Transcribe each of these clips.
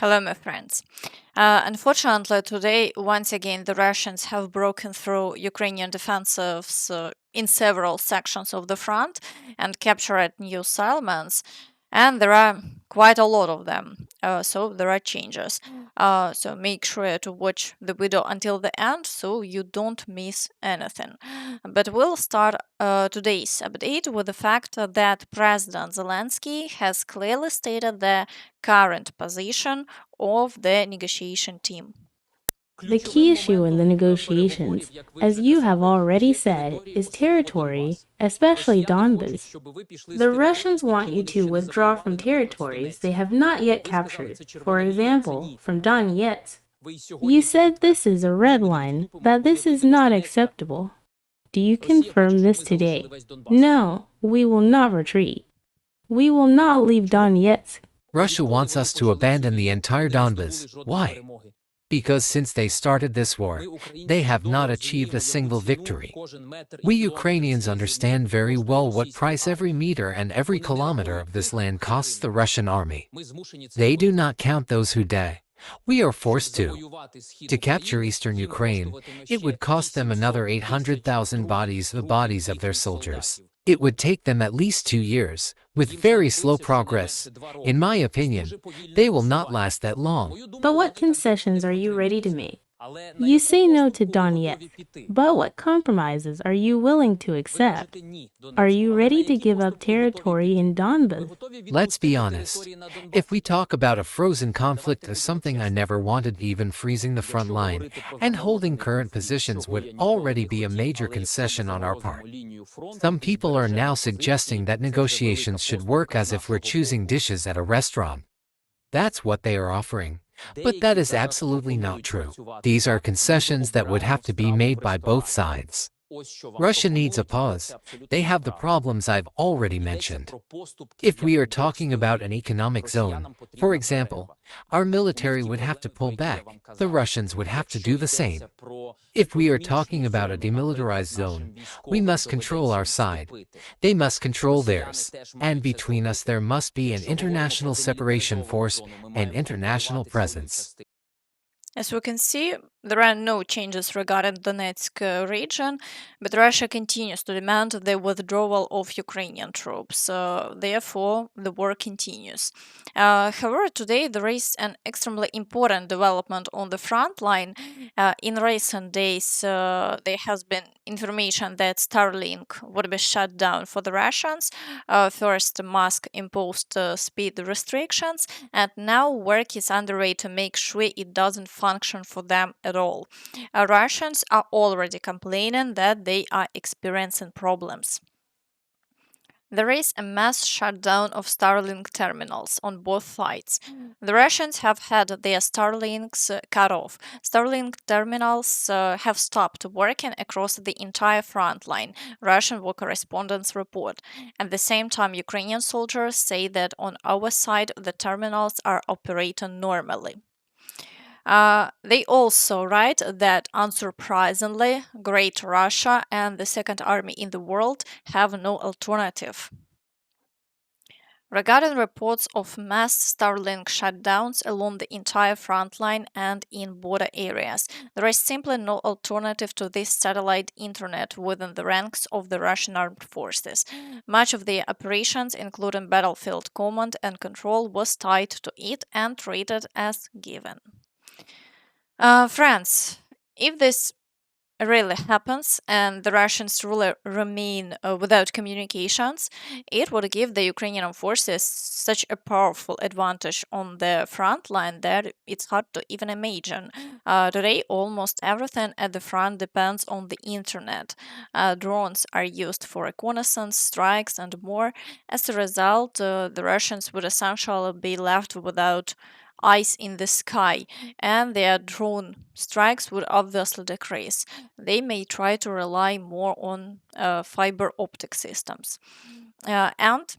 Hello, my friends. Unfortunately, today, once again, the Russians have broken through Ukrainian defensives in several sections of the front and captured new settlements. And there are quite a lot of them. So there are changes. So make sure to watch the video until the end so you don't miss anything. But we'll start today's update with the fact that President Zelensky has clearly stated the current position of the negotiation team. The key issue in the negotiations, as you have already said, is territory, especially Donbas. The Russians want you to withdraw from territories they have not yet captured, for example, from Donetsk. You said this is a red line, that this is not acceptable. Do you confirm this today? No, we will not retreat. We will not leave Donetsk. Russia wants us to abandon the entire Donbas. Why? Because since they started this war, they have not achieved a single victory. We Ukrainians understand very well what price every meter and every kilometer of this land costs the Russian army. They do not count those who die. We are forced to. To capture eastern Ukraine, it would cost them another 800,000 bodies, the bodies of their soldiers. It would take them at least 2 years, with very slow progress. In my opinion, they will not last that long. But what concessions are you ready to make? You say no to Donetsk, but what compromises are you willing to accept? Are you ready to give up territory in Donbas? Let's be honest. If we talk about a frozen conflict as something I never wanted, even freezing the front line and holding current positions would already be a major concession on our part. Some people are now suggesting that negotiations should work as if we're choosing dishes at a restaurant. That's what they are offering. But that is absolutely not true. These are concessions that would have to be made by both sides. Russia needs a pause. They have the problems I've already mentioned. If we are talking about an economic zone, for example, our military would have to pull back. The Russians would have to do the same. If we are talking about a demilitarized zone, we must control our side. They must control theirs. And between us there must be an international separation force and international presence. As we can see, there are no changes regarding Donetsk region, but Russia continues to demand the withdrawal of Ukrainian troops. Therefore, the war continues. However, today there is an extremely important development on the front line. In recent days, there has been information that Starlink would be shut down for the Russians. First, Musk imposed speed restrictions, and now work is underway to make sure it doesn't function for them at all. Russians are already complaining that they are experiencing problems. There is a mass shutdown of Starlink terminals on both sides. The Russians have had their Starlinks cut off. Starlink terminals have stopped working across the entire front line, Russian war correspondents report. At the same time, Ukrainian soldiers say that on our side the terminals are operating normally. They also write that, unsurprisingly, Great Russia and the second army in the world have no alternative. Regarding reports of mass Starlink shutdowns along the entire front line and in border areas, there is simply no alternative to this satellite internet within the ranks of the Russian armed forces. Much of their operations, including battlefield command and control, was tied to it and treated as given. Friends, if this really happens and the Russians really remain without communications, it would give the Ukrainian forces such a powerful advantage on the front line that it's hard to even imagine. Today, almost everything at the front depends on the internet. Drones are used for reconnaissance, strikes, and more. As a result, the Russians would essentially be left without eyes in the sky, and their drone strikes would obviously decrease. They may try to rely more on fiber optic systems. And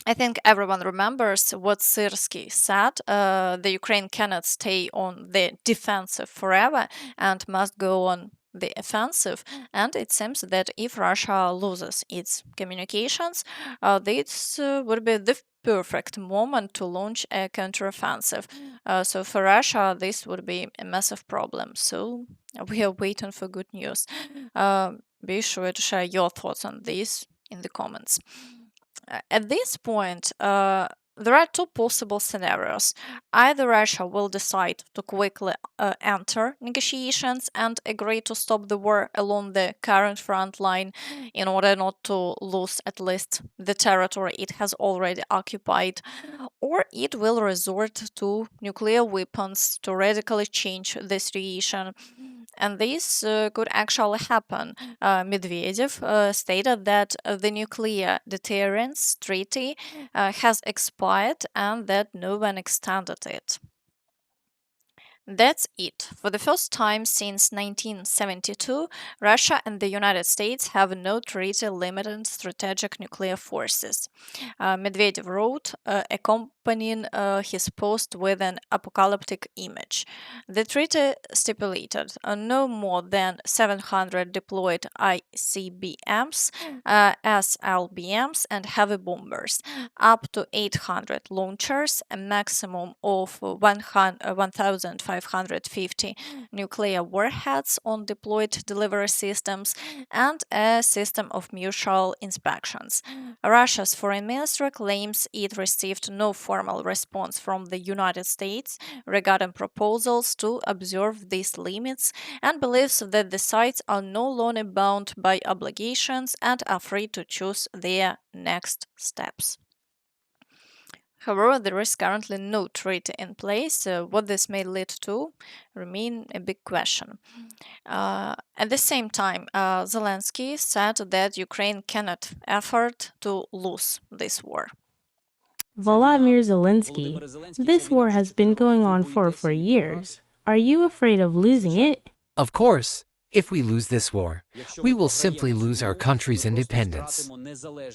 I think everyone remembers what Syrskyi said. The Ukraine cannot stay on the defensive forever and must go on the offensive. And it seems that if Russia loses its communications, this would be the perfect moment to launch a counteroffensive. So for Russia, this would be a massive problem. So we are waiting for good news. Be sure to share your thoughts on this in the comments. At this point, there are two possible scenarios. Either Russia will decide to quickly enter negotiations and agree to stop the war along the current front line in order not to lose at least the territory it has already occupied, or it will resort to nuclear weapons to radically change the situation. And this could actually happen. Medvedev stated that the nuclear deterrence treaty has expired and that no one extended it. That's it. For the first time since 1972, Russia and the United States have no treaty limiting strategic nuclear forces. Medvedev wrote, accompanying his post with an apocalyptic image. The treaty stipulated no more than 700 deployed ICBMs, SLBMs, and heavy bombers, up to 800 launchers, a maximum of 1,550 nuclear warheads on deployed delivery systems, and a system of mutual inspections. Russia's foreign ministry claims it received no formal response from the United States regarding proposals to observe these limits and believes that the sides are no longer bound by obligations and are free to choose their next steps. However, there is currently no treaty in place. What this may lead to remain a big question. At the same time, Zelensky said that Ukraine cannot afford to lose this war. Volodymyr Zelensky, this war has been going on for years. Are you afraid of losing it? Of course, if we lose this war, we will simply lose our country's independence.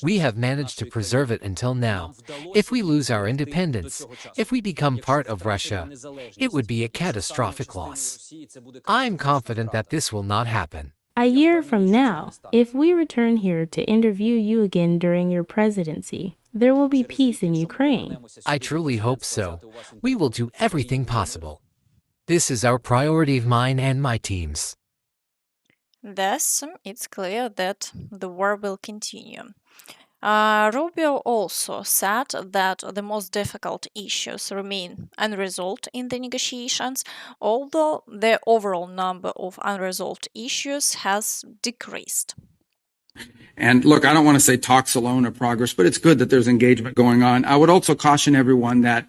We have managed to preserve it until now. If we lose our independence, if we become part of Russia, it would be a catastrophic loss. I'm confident that this will not happen. A year from now, if we return here to interview you again during your presidency, there will be peace in Ukraine. I truly hope so. We will do everything possible. This is our priority of mine and my team's. Thus, it's clear that the war will continue. Rubio also said that the most difficult issues remain unresolved in the negotiations, although the overall number of unresolved issues has decreased. And look, I don't want to say talks alone are progress, but it's good that there's engagement going on. I would also caution everyone that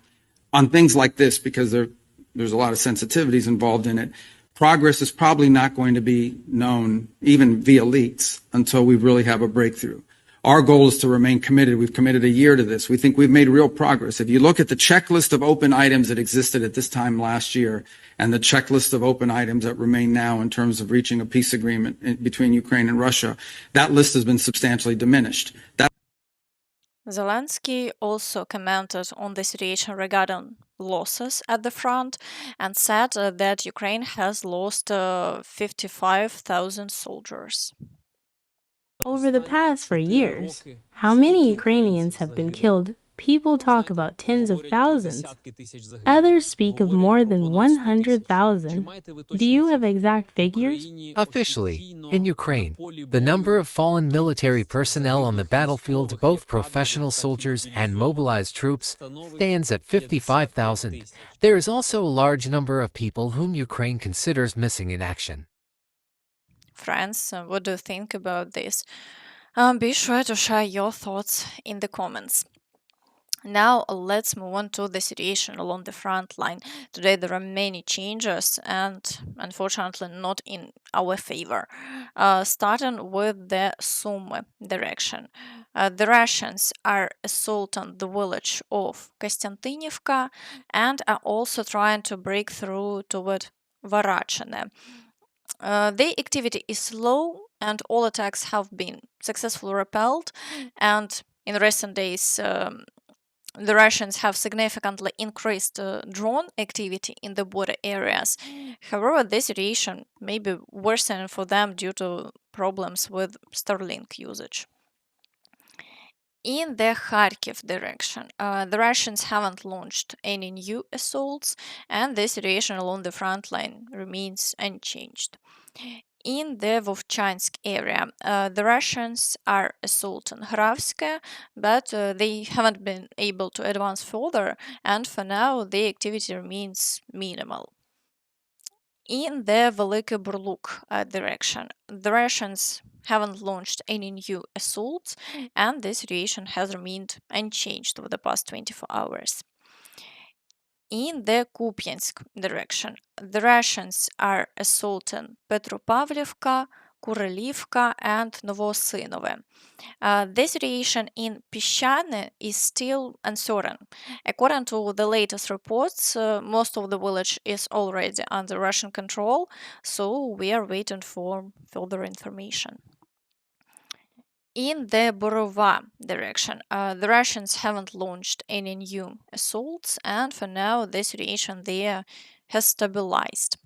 on things like this, because there's a lot of sensitivities involved in it, progress is probably not going to be known, even via leaks, until we really have a breakthrough. Our goal is to remain committed. We've committed a year to this. We think we've made real progress. If you look at the checklist of open items that existed at this time last year and the checklist of open items that remain now in terms of reaching a peace agreement between Ukraine and Russia, that list has been substantially diminished. Zelensky also commented on the situation regarding losses at the front and said that Ukraine has lost 55,000 soldiers. Over the past 4 years, how many Ukrainians have been killed? People talk about tens of thousands. Others speak of more than 100,000. Do you have exact figures? Officially, in Ukraine, the number of fallen military personnel on the battlefield, both professional soldiers and mobilized troops, stands at 55,000. There is also a large number of people whom Ukraine considers missing in action. Friends, what do you think about this? Be sure to share your thoughts in the comments. Now let's move on to the situation along the front line. Today there are many changes and unfortunately not in our favor. Starting with the Sumy direction. The Russians are assaulting the village of Kostiantynivka and are also trying to break through toward Varachine. The activity is slow and all attacks have been successfully repelled, and in recent days the Russians have significantly increased drone activity in the border areas. However, the situation may be worsening for them due to problems with Starlink usage. In the Kharkiv direction, the Russians haven't launched any new assaults, and the situation along the front line remains unchanged. In the Vovchansk area, the Russians are assaulting Hravska, but they haven't been able to advance further, and for now, the activity remains minimal. In the Veliki Burluk direction, the Russians haven't launched any new assaults, and the situation has remained unchanged over the past 24 hours. In the Kupiansk direction, the Russians are assaulting Petropavlivka, Kurelivka, and Novosynove. The situation in Pishane is still uncertain. According to the latest reports, most of the village is already under Russian control, so we are waiting for further information. In the Borova direction, the Russians haven't launched any new assaults, and for now, the situation there has stabilized.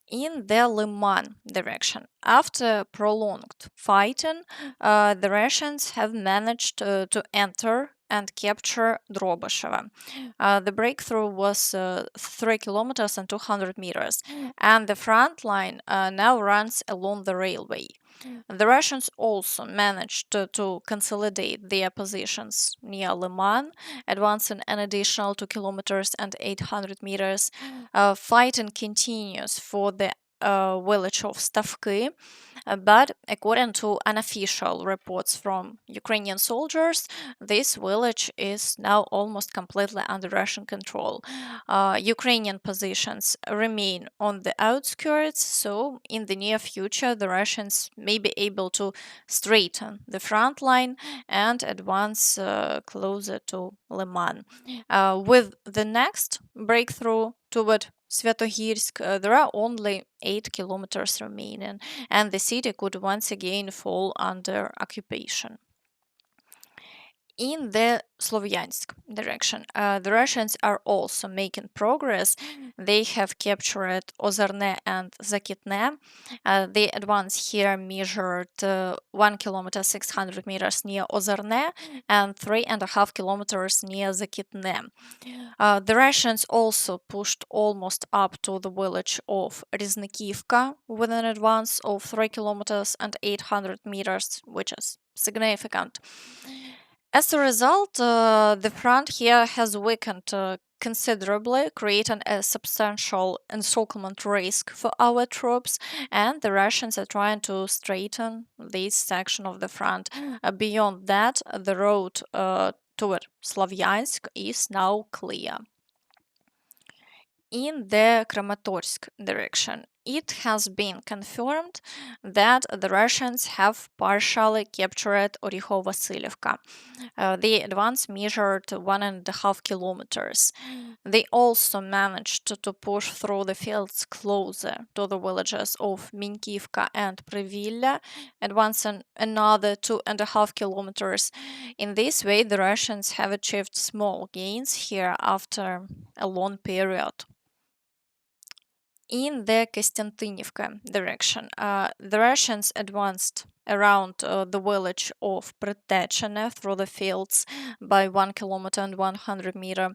In the Liman direction, after prolonged fighting, the Russians have managed to enter and capture Drobasheva. The breakthrough was 3 kilometers and 200 meters, and the front line now runs along the railway. The Russians also managed to consolidate their positions near Liman, advancing an additional 2 kilometers and 800 meters. Fighting continues for the village of Stavky, but according to unofficial reports from Ukrainian soldiers, this village is now almost completely under Russian control. Ukrainian positions remain on the outskirts, so in the near future, the Russians may be able to straighten the front line and advance closer to Liman. With the next breakthrough toward Svetohirsk, there are only 8 kilometers remaining, and the city could once again fall under occupation. In the Slovyansk direction, the Russians are also making progress. They have captured Ozerne and Zakitne. The advance here measured 1 kilometer 600 meters near Ozerne and 3.5 kilometers near Zakitne. The Russians also pushed almost up to the village of Riznikivka with an advance of 3 kilometers and 800 meters, which is significant. As a result, the front here has weakened considerably, creating a substantial encirclement risk for our troops, and the Russians are trying to straighten this section of the front. Beyond that, the road toward Slavyansk is now clear. In the Kramatorsk direction, it has been confirmed that the Russians have partially captured Orikho-Vasilievka. The advance measured 1.5 kilometers. They also managed to push through the fields closer to the villages of Minkivka and Privilla, advancing another 2.5 kilometers. In this way, the Russians have achieved small gains here after a long period. In the Kostantinivka direction, the Russians advanced around the village of Pretechene through the fields by 1 kilometer and 100 meter,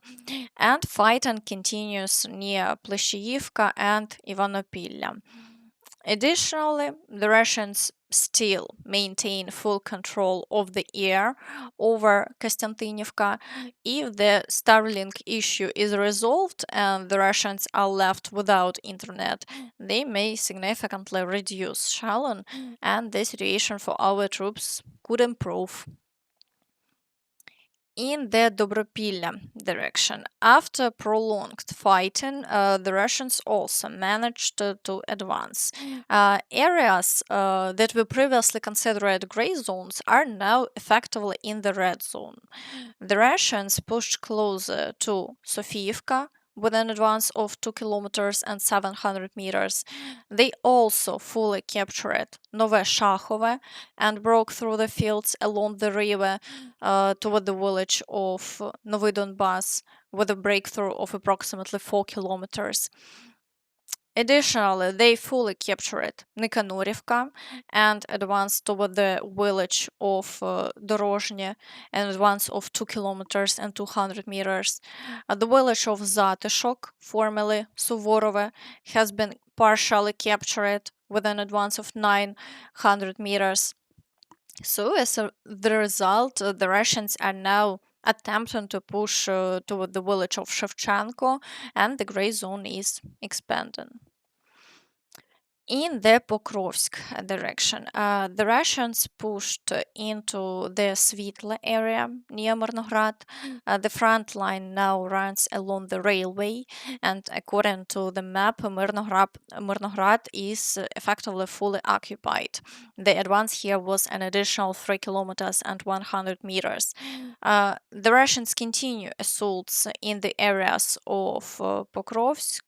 and fighting continues near Pleshiyivka and Ivanopilya. Additionally, the Russians still maintain full control of the air over Kostantinivka. If the Starlink issue is resolved and the Russians are left without internet, they may significantly reduce shelling, and the situation for our troops could improve. In the Dobropilla direction, after prolonged fighting, the Russians also managed to advance. Areas that were previously considered gray zones are now effectively in the red zone. The Russians pushed closer to Sofiivka with an advance of 2 kilometers and 700 meters. They also fully captured Nove Shahove and broke through the fields along the river toward the village of Novy Donbas with a breakthrough of approximately 4 kilometers. Additionally, they fully captured Nikanorivka and advanced toward the village of Dorozhny, an advance of 2 kilometers and 200 meters. The village of Zatishok, formerly Suvorove, has been partially captured with an advance of 900 meters. So, as the result, the Russians are now attempting to push toward the village of Shevchenko, and the gray zone is expanding. In the Pokrovsk direction, the Russians pushed into the Svitla area near Mirnograd. The front line now runs along the railway, and according to the map, Mirnograd is effectively fully occupied. The advance here was an additional 3 kilometers and 100 meters. The Russians continue assaults in the areas of Pokrovsk,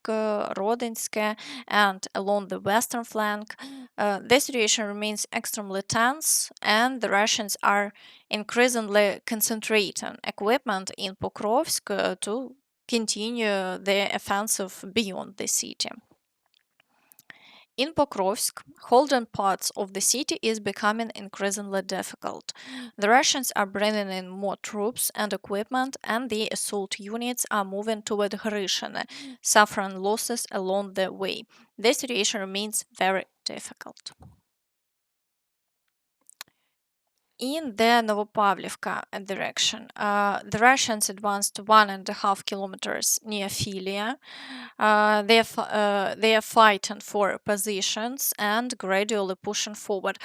Rodinsk, and along the western flank. The situation remains extremely tense, and the Russians are increasingly concentrating equipment in Pokrovsk to continue their offensive beyond the city. In Pokrovsk, holding parts of the city is becoming increasingly difficult. The Russians are bringing in more troops and equipment, and the assault units are moving toward Hryshine, suffering losses along the way. The situation remains very difficult. In the Novopavlivka direction, the Russians advanced 1.5 kilometers near Filia. They are fighting for positions and gradually pushing forward,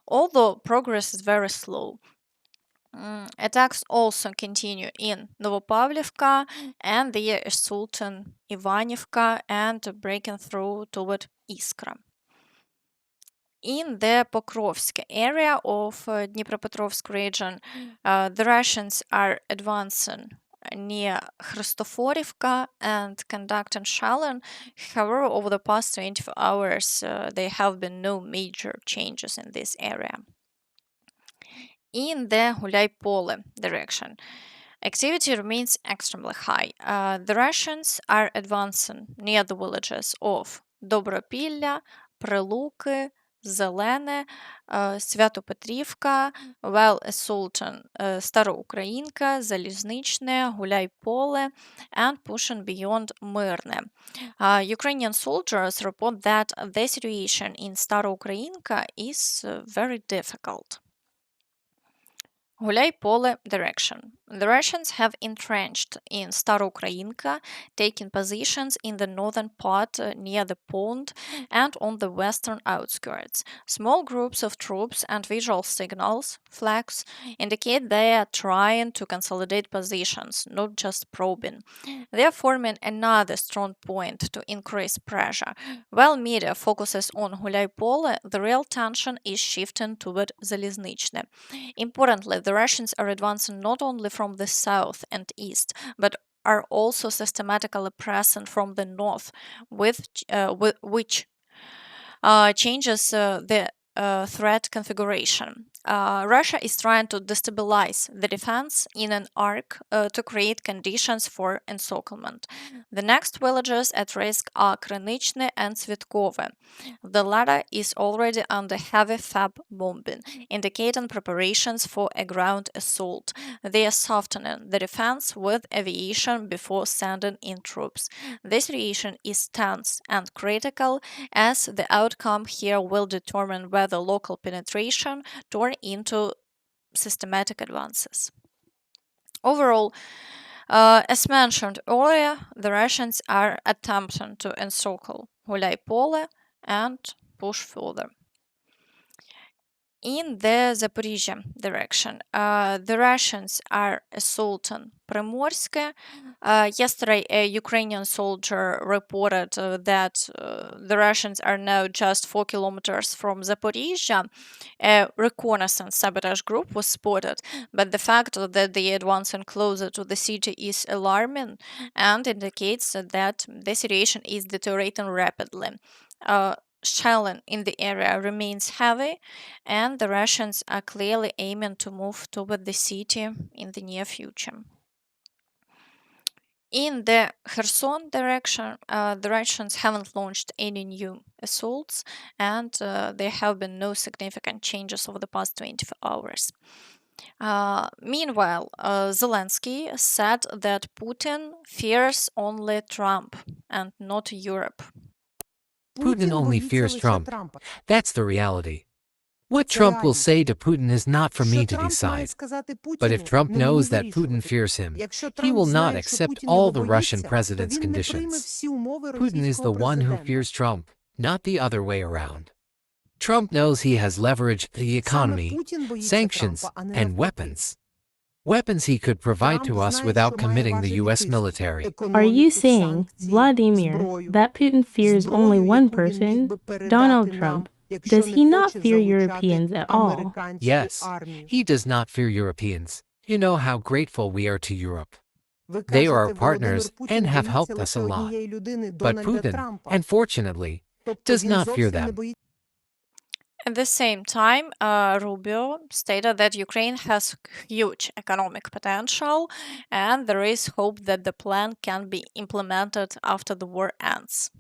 although progress is very slow. Attacks also continue in Novopavlivka, and they are assaulting Ivanivka and breaking through toward Iskra. In the Pokrovsk area of Dnipropetrovsk region, the Russians are advancing near Khristoforivka and conducting shelling. However, over the past 24 hours, there have been no major changes in this area. In the Gulay-Pole direction, activity remains extremely high. The Russians are advancing near the villages of Dobropilля, Priluki, Zelene, Свято-Петрівка, while assaulting Staroukrainka, Залізничне, Гуляй-Поле, and pushing beyond Myrne. Ukrainian soldiers report that the situation in Staroukrainka is very difficult. Gulay-Pole direction. The Russians have entrenched in Staroukrainka, taking positions in the northern part near the pond and on the western outskirts. Small groups of troops and visual signals, flags, indicate they are trying to consolidate positions, not just probing. They are forming another strong point to increase pressure. While media focuses on Gulay-Pole, the real tension is shifting toward Залізничне. Importantly, the Russians are advancing not only from the south and east, but are also systematically pressing from the north, which changes the threat configuration. Russia is trying to destabilize the defense in an arc to create conditions for encirclement. The next villages at risk are Krynichne and Svitkove. The latter is already under heavy FAB bombing, indicating preparations for a ground assault. They are softening the defense with aviation before sending in troops. This situation is tense and critical, as the outcome here will determine whether local penetration turn into systematic advances. Overall, as mentioned earlier, the Russians are attempting to encircle Gulay-Pole and push further. In the Zaporizhia direction, the Russians are assaulting Primorsk. Yesterday, a Ukrainian soldier reported that the Russians are now just 4 kilometers from Zaporizhia. A reconnaissance sabotage group was spotted, but the fact that they are advancing closer to the city is alarming and indicates that the situation is deteriorating rapidly. Shelling in the area remains heavy, and the Russians are clearly aiming to move toward the city in the near future. In the Kherson direction, the Russians haven't launched any new assaults, and there have been no significant changes over the past 24 hours. Meanwhile, Zelensky said that Putin fears only Trump and not Europe. Putin only fears Trump. That's the reality. What Trump will say to Putin is not for me to decide. But if Trump knows that Putin fears him, he will not accept all the Russian president's conditions. Putin is the one who fears Trump, not the other way around. Trump knows he has leveraged the economy, sanctions, and weapons. Weapons he could provide to us without committing the US military. Are you saying, Vladimir, that Putin fears only one person, Donald Trump? Does he not fear Europeans at all? Yes, he does not fear Europeans. You know how grateful we are to Europe. They are our partners and have helped us a lot. But Putin, unfortunately, does not fear them. At the same time, Rubio stated that Ukraine has huge economic potential and there is hope that the plan can be implemented after the war ends.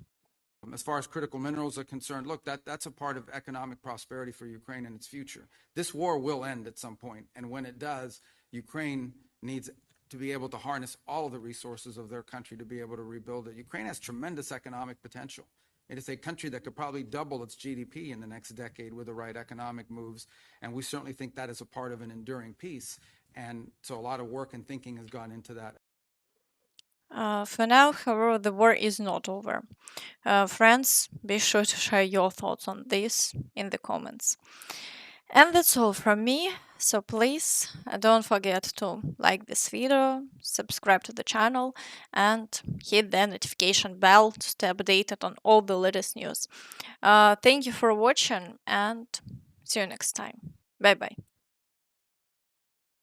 As far as critical minerals are concerned, look, that's a part of economic prosperity for Ukraine and its future. This war will end at some point, and when it does, Ukraine needs to be able to harness all of the resources of their country to be able to rebuild it. Ukraine has tremendous economic potential. It is a country that could probably double its GDP in the next decade with the right economic moves, and we certainly think that is a part of an enduring peace. And so a lot of work and thinking has gone into that. For now, however, the war is not over. Friends, be sure to share your thoughts on this in the comments. And that's all from me, so please don't forget to like this video, subscribe to the channel, and hit the notification bell to stay updated on all the latest news. Thank you for watching, and see you next time. Bye bye.